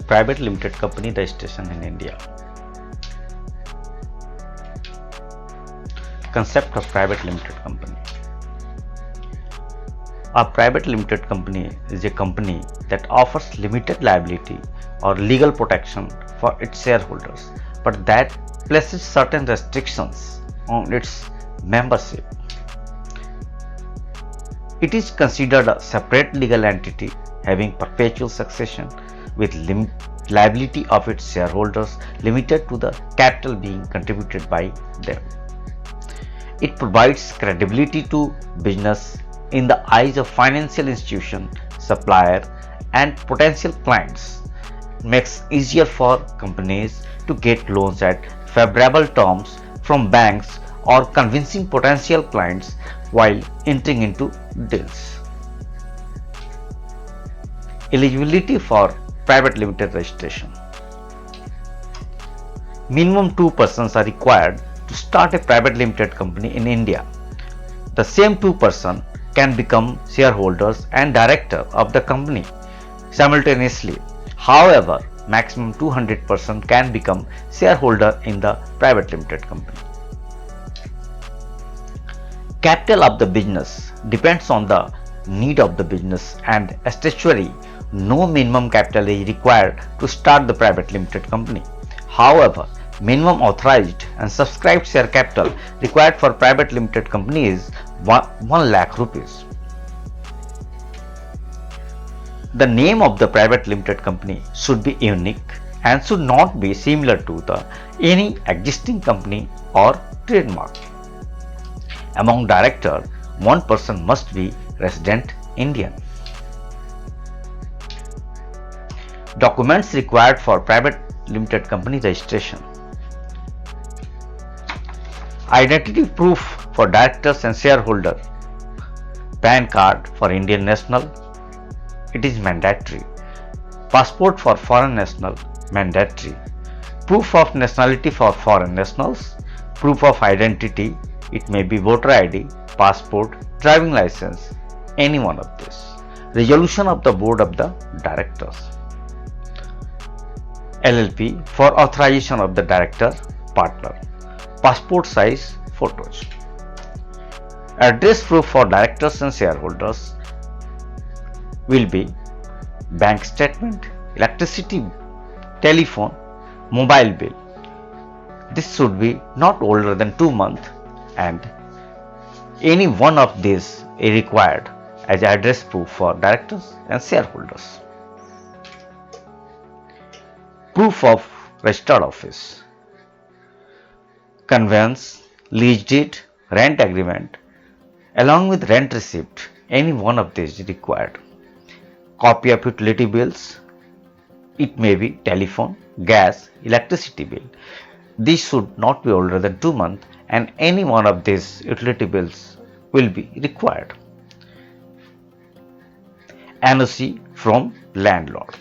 private limited company registration in India. Concept of private limited company. A private limited company is a company that offers limited liability or legal protection for its shareholders, but that places certain restrictions on its membership. It is considered a separate legal entity having perpetual succession with liability of its shareholders limited to the capital being contributed by them. It provides credibility to business in the eyes of financial institution, supplier, and potential clients. It makes it easier for companies to get loans at favorable terms from banks or convincing potential clients while entering into deals. Eligibility for private limited registration. Minimum 2 persons are required to start a private limited company in India. The same 2 persons can become shareholders and director of the company simultaneously. However, maximum 200 persons can become shareholder in the private limited company. Capital of the business depends on the need of the business, and statutory no minimum capital is required to start the private limited company. However, minimum authorized and subscribed share capital required for private limited company is 1 lakh rupees. The name of the private limited company should be unique and should not be similar to any existing company or trademark. Among directors, 1 person must be resident Indian. Documents required for private limited company registration. Identity proof for directors and shareholders. PAN card for Indian national, it is mandatory. Passport for foreign national, mandatory. Proof of nationality for foreign nationals. Proof of identity, it may be voter ID, passport, driving license, any one of this. Resolution of the board of the directors. LLP for authorization of the director, partner. Passport size photos. Address proof for directors and shareholders will be bank statement, electricity, telephone, mobile bill. This should be not older than 2 months, and any one of these is required as address proof for directors and shareholders. Proof of registered office. Conveyance, lease deed, rent agreement, along with rent receipt, any one of these is required. Copy of utility bills, it may be telephone, gas, electricity bill. These should not be older than 2 months, and any one of these utility bills will be required. NOC from landlord.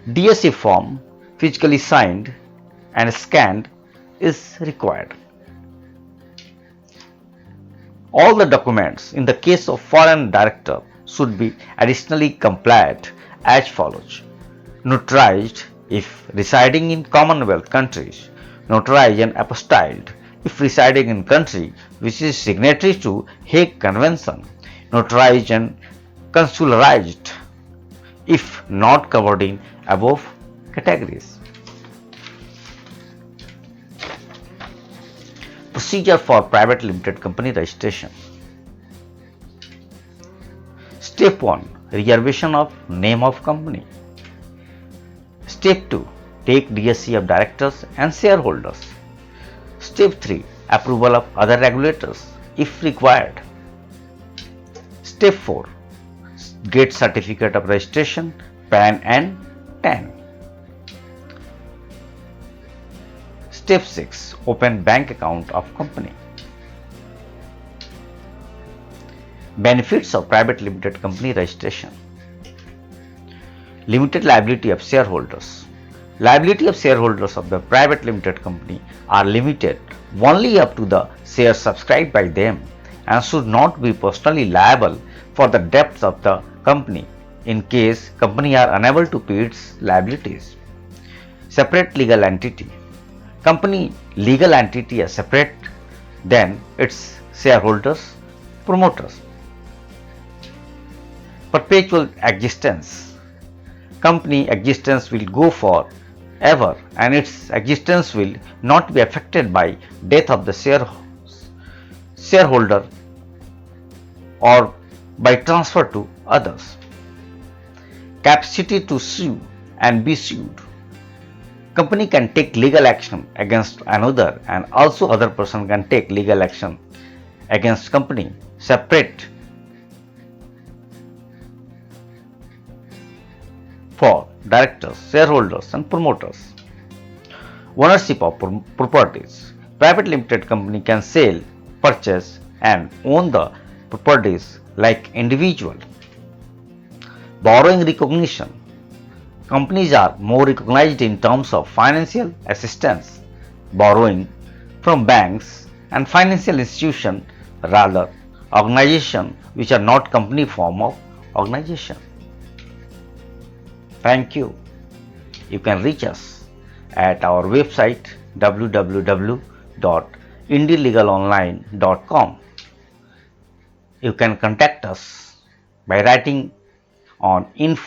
DSA form physically signed and scanned is required. All the documents in the case of foreign director should be additionally compliant as follows. Notarized if residing in Commonwealth countries, notarized and apostilled if residing in country which is signatory to Hague Convention, notarized and consularized if not covered in above categories. Procedure for private limited company registration. Step 1. Reservation of name of company. Step 2. Take DSC of directors and shareholders. Step 3. Approval of other regulators if required. Step 4. Get certificate of registration, PAN and TAN. Step 6. Open bank account of company. Benefits of private limited company registration. Limited liability of shareholders. Liability of shareholders of the private limited company are limited only up to the shares subscribed by them and should not be personally liable for the debts of the company in case company are unable to pay its liabilities. Separate legal entity. Company legal entity is separate than its shareholders, promoters. Perpetual existence. Company existence will go for ever and its existence will not be affected by death of the shareholder or by transfer to others. Capacity to sue and be sued. Company can take legal action against another and also other person can take legal action against company separate for directors, shareholders and promoters. Ownership of properties. Private limited company can sell, purchase and own the properties like individual. Borrowing recognition. Companies are more recognized in terms of financial assistance, borrowing from banks and financial institutions, rather organizations which are not company form of organization. Thank you. You can reach us at our website www.indielegalonline.com. You can contact us by writing on info